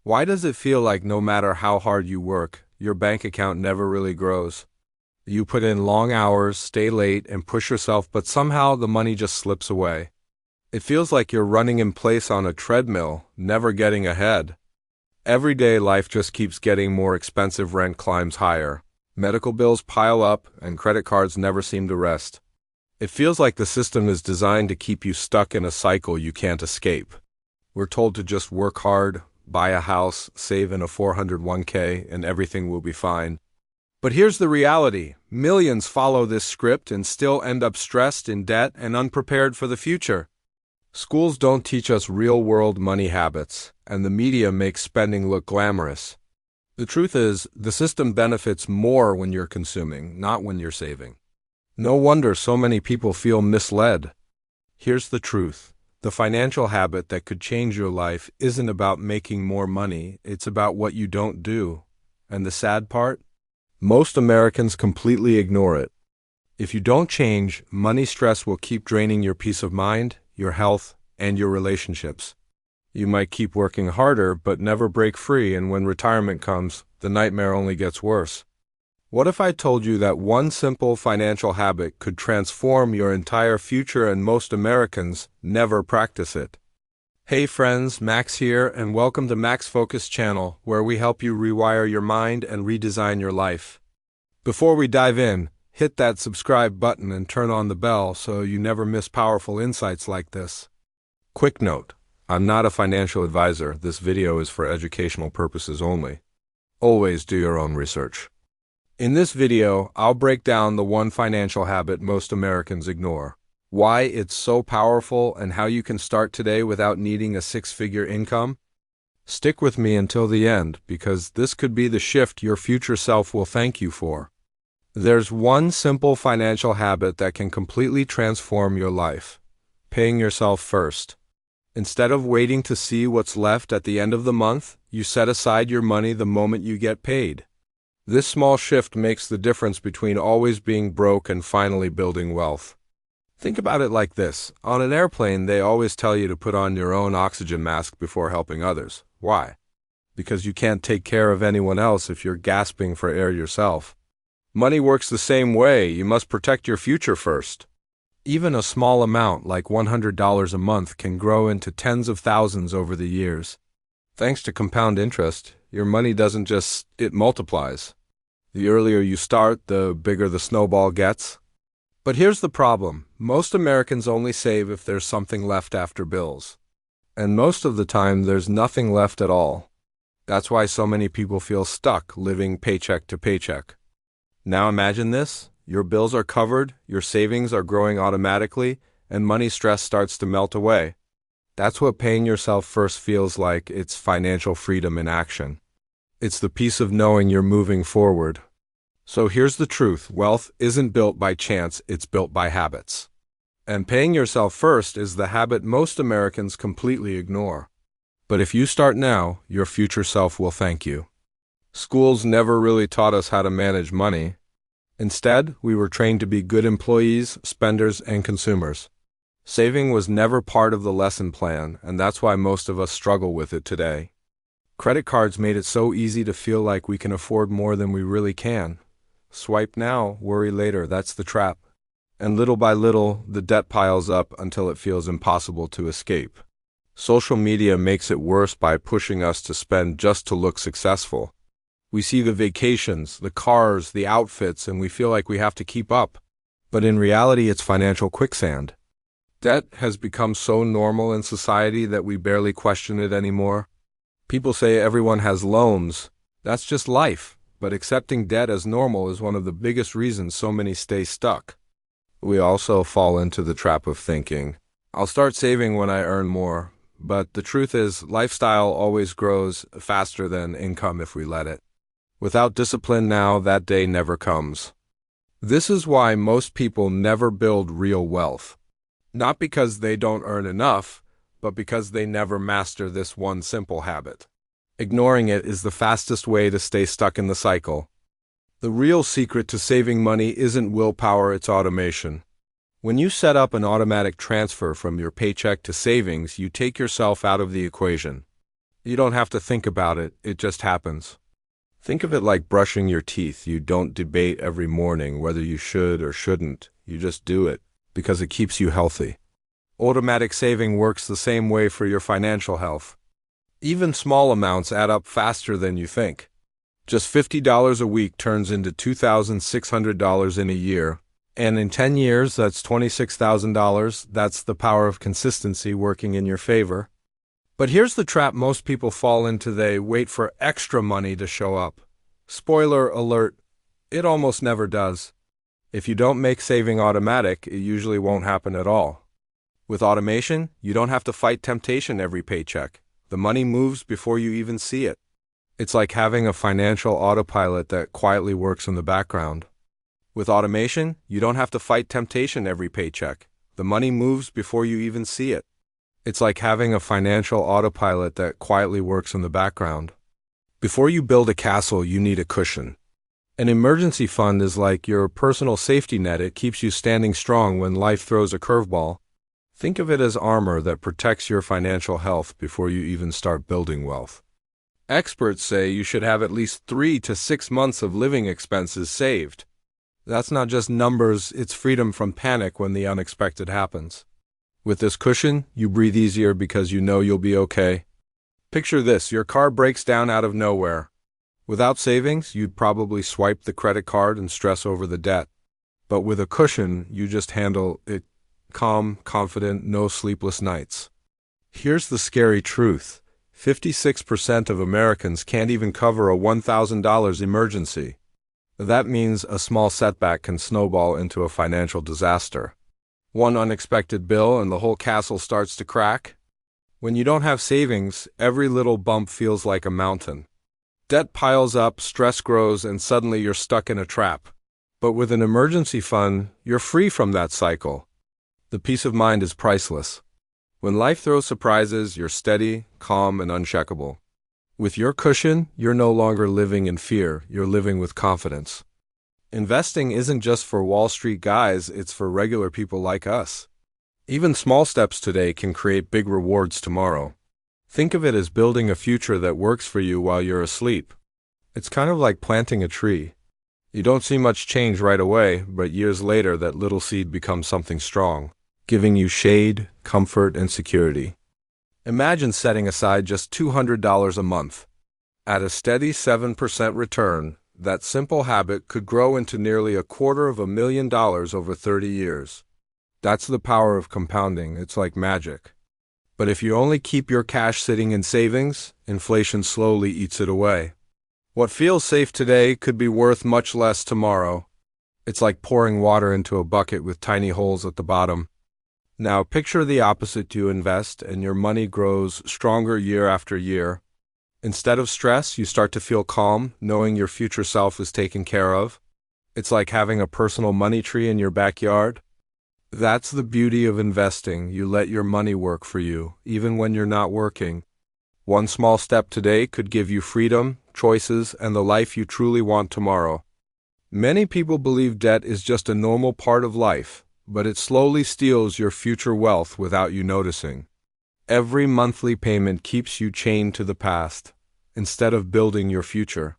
Why does it feel like no matter how hard you work, your bank account never really grows? You put in long hours, stay late, and push yourself, but somehow the money just slips away. It feels like you're running in place on a treadmill, never getting ahead. Everyday life just keeps getting more expensive, rent climbs higher, medical bills pile up, and credit cards never seem to rest. It feels like the system is designed to keep you stuck in a cycle you can't escape. We're told to just work hard, buy a house, save in a 401k, and everything will be fine. But here's the reality. Millions follow this script and still end up stressed, in debt, and unprepared for the future. Schools don't teach us real-world money habits, and the media makes spending look glamorous. The truth is, the system benefits more when you're consuming, not when you're saving. No wonder so many people feel misled. Here's the truth. The financial habit that could change your life isn't about making more money, it's about what you don't do. And the sad part? Most Americans completely ignore it. If you don't change, money stress will keep draining your peace of mind, your health, and your relationships. You might keep working harder, but never break free, and when retirement comes, the nightmare only gets worse. What if I told you that one simple financial habit could transform your entire future and most Americans never practice it? Hey friends, Max here, and welcome to Max Focus channel, where we help you rewire your mind and redesign your life. Before we dive in, hit that subscribe button and turn on the bell so you never miss powerful insights like this. Quick note, I'm not a financial advisor. This video is for educational purposes only. Always do your own research. In this video, I'll break down the one financial habit most Americans ignore, why it's so powerful, and how you can start today without needing a six-figure income. Stick with me until the end, because this could be the shift your future self will thank you for. There's one simple financial habit that can completely transform your life: paying yourself first. Instead of waiting to see what's left at the end of the month, you set aside your money the moment you get paid. This small shift makes the difference between always being broke and finally building wealth. Think about it like this. On an airplane, they always tell you to put on your own oxygen mask before helping others. Why? Because you can't take care of anyone else if you're gasping for air yourself. Money works the same way. You must protect your future first. Even a small amount, like $100 a month, can grow into tens of thousands over the years. Thanks to compound interest, your money doesn't it multiplies. The earlier you start, the bigger the snowball gets. But here's the problem. Most Americans only save if there's something left after bills. And most of the time, there's nothing left at all. That's why so many people feel stuck, living paycheck to paycheck. Now imagine this. Your bills are covered, your savings are growing automatically, and money stress starts to melt away. That's what paying yourself first feels like. It's financial freedom in action. It's the peace of knowing you're moving forward. So here's the truth. Wealth isn't built by chance, it's built by habits. And paying yourself first is the habit most Americans completely ignore. But if you start now, your future self will thank you. Schools never really taught us how to manage money. Instead, we were trained to be good employees, spenders, and consumers. Saving was never part of the lesson plan, and that's why most of us struggle with it today. Credit cards made it so easy to feel like we can afford more than we really can. Swipe now, worry later, that's the trap. And little by little, the debt piles up until it feels impossible to escape. Social media makes it worse by pushing us to spend just to look successful. We see the vacations, the cars, the outfits, and we feel like we have to keep up. But in reality, it's financial quicksand. Debt has become so normal in society that we barely question it anymore. People say everyone has loans. That's just life. But accepting debt as normal is one of the biggest reasons so many stay stuck. We also fall into the trap of thinking, I'll start saving when I earn more. But the truth is, lifestyle always grows faster than income if we let it. Without discipline now, that day never comes. This is why most people never build real wealth. Not because they don't earn enough, but because they never master this one simple habit. Ignoring it is the fastest way to stay stuck in the cycle. The real secret to saving money isn't willpower, it's automation. When you set up an automatic transfer from your paycheck to savings, you take yourself out of the equation. You don't have to think about it, it just happens. Think of it like brushing your teeth. You don't debate every morning whether you should or shouldn't. You just do it because it keeps you healthy. Automatic saving works the same way for your financial health. Even small amounts add up faster than you think. Just $50 a week turns into $2,600 in a year. And in 10 years, that's $26,000. That's the power of consistency working in your favor. But here's the trap most people fall into. They wait for extra money to show up. Spoiler alert, it almost never does. If you don't make saving automatic, it usually won't happen at all. With automation, you don't have to fight temptation every paycheck. The money moves before you even see it. It's like having a financial autopilot that quietly works in the background. With automation, you don't have to fight temptation every paycheck. The money moves before you even see it. It's like having a financial autopilot that quietly works in the background. Before you build a castle, you need a cushion. An emergency fund is like your personal safety net. It keeps you standing strong when life throws a curveball. Think of it as armor that protects your financial health before you even start building wealth. Experts say you should have at least 3 to 6 months of living expenses saved. That's not just numbers, it's freedom from panic when the unexpected happens. With this cushion, you breathe easier because you know you'll be okay. Picture this, your car breaks down out of nowhere. Without savings, you'd probably swipe the credit card and stress over the debt. But with a cushion, you just handle it calm, confident, no sleepless nights. Here's the scary truth. 56% of Americans can't even cover a $1,000 emergency. That means a small setback can snowball into a financial disaster. One unexpected bill and the whole castle starts to crack. When you don't have savings, every little bump feels like a mountain. Debt piles up, stress grows, and suddenly you're stuck in a trap. But with an emergency fund, you're free from that cycle. The peace of mind is priceless. When life throws surprises, you're steady, calm, and uncheckable. With your cushion, you're no longer living in fear, you're living with confidence. Investing isn't just for Wall Street guys, it's for regular people like us. Even small steps today can create big rewards tomorrow. Think of it as building a future that works for you while you're asleep. It's kind of like planting a tree. You don't see much change right away, but years later that little seed becomes something strong, giving you shade, comfort, and security. Imagine setting aside just $200 a month. At a steady 7% return, that simple habit could grow into nearly $250,000 over 30 years. That's the power of compounding. It's like magic. But if you only keep your cash sitting in savings, inflation slowly eats it away. What feels safe today could be worth much less tomorrow. It's like pouring water into a bucket with tiny holes at the bottom. Now picture the opposite. You invest and your money grows stronger year after year. Instead of stress, you start to feel calm, knowing your future self is taken care of. It's like having a personal money tree in your backyard. That's the beauty of investing. You let your money work for you, even when you're not working. One small step today could give you freedom, choices, and the life you truly want tomorrow. Many people believe debt is just a normal part of life, but it slowly steals your future wealth without you noticing. Every monthly payment keeps you chained to the past, instead of building your future.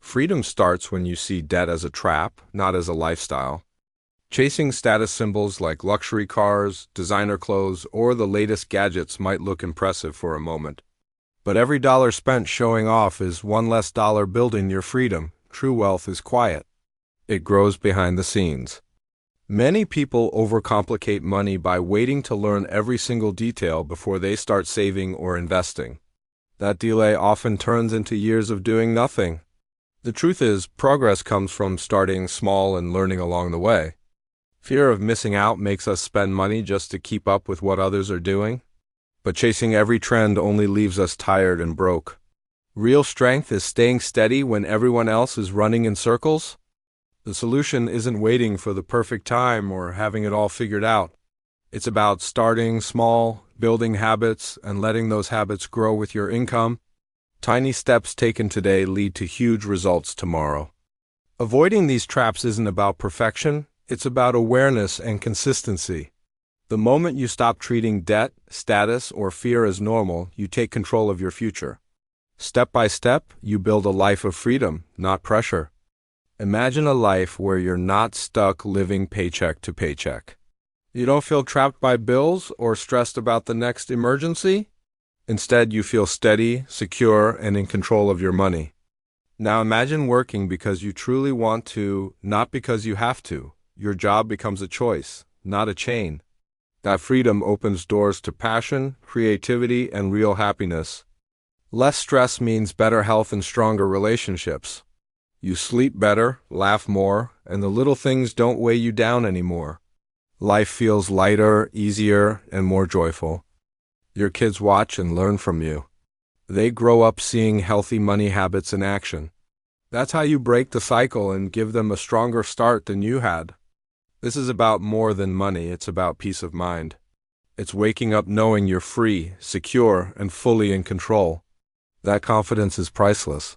Freedom starts when you see debt as a trap, not as a lifestyle. Chasing status symbols like luxury cars, designer clothes, or the latest gadgets might look impressive for a moment. But every dollar spent showing off is one less dollar building your freedom. True wealth is quiet. It grows behind the scenes. Many people overcomplicate money by waiting to learn every single detail before they start saving or investing. That delay often turns into years of doing nothing. The truth is, progress comes from starting small and learning along the way. Fear of missing out makes us spend money just to keep up with what others are doing. But chasing every trend only leaves us tired and broke. Real strength is staying steady when everyone else is running in circles. The solution isn't waiting for the perfect time or having it all figured out. It's about starting small, building habits, and letting those habits grow with your income. Tiny steps taken today lead to huge results tomorrow. Avoiding these traps isn't about perfection, it's about awareness and consistency. The moment you stop treating debt, status, or fear as normal, you take control of your future. Step by step, you build a life of freedom, not pressure. Imagine a life where you're not stuck living paycheck to paycheck. You don't feel trapped by bills or stressed about the next emergency. Instead, you feel steady, secure, and in control of your money. Now imagine working because you truly want to, not because you have to. Your job becomes a choice, not a chain. That freedom opens doors to passion, creativity, and real happiness. Less stress means better health and stronger relationships. You sleep better, laugh more, and the little things don't weigh you down anymore. Life feels lighter, easier, and more joyful. Your kids watch and learn from you. They grow up seeing healthy money habits in action. That's how you break the cycle and give them a stronger start than you had. This is about more than money, it's about peace of mind. It's waking up knowing you're free, secure, and fully in control. That confidence is priceless.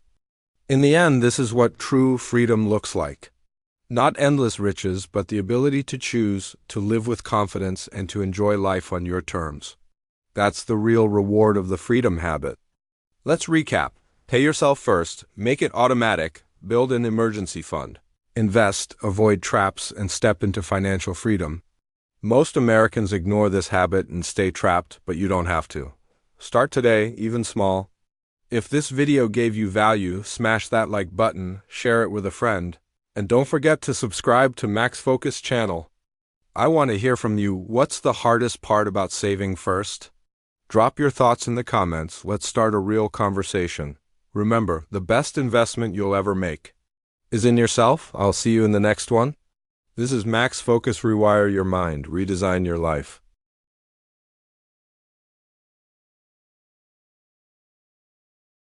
In the end, this is what true freedom looks like. Not endless riches, but the ability to choose, to live with confidence, and to enjoy life on your terms. That's the real reward of the freedom habit. Let's recap. Pay yourself first, make it automatic, build an emergency fund. Invest, avoid traps, and step into financial freedom. Most Americans ignore this habit and stay trapped, but you don't have to. Start today, even small. If this video gave you value, smash that like button, share it with a friend, and don't forget to subscribe to Max Focus channel. I want to hear from you. What's the hardest part about saving first? Drop your thoughts in the comments. Let's start a real conversation. Remember, the best investment you'll ever make is in yourself. I'll see you in the next one. This is Max Focus. Rewire your mind, redesign your life.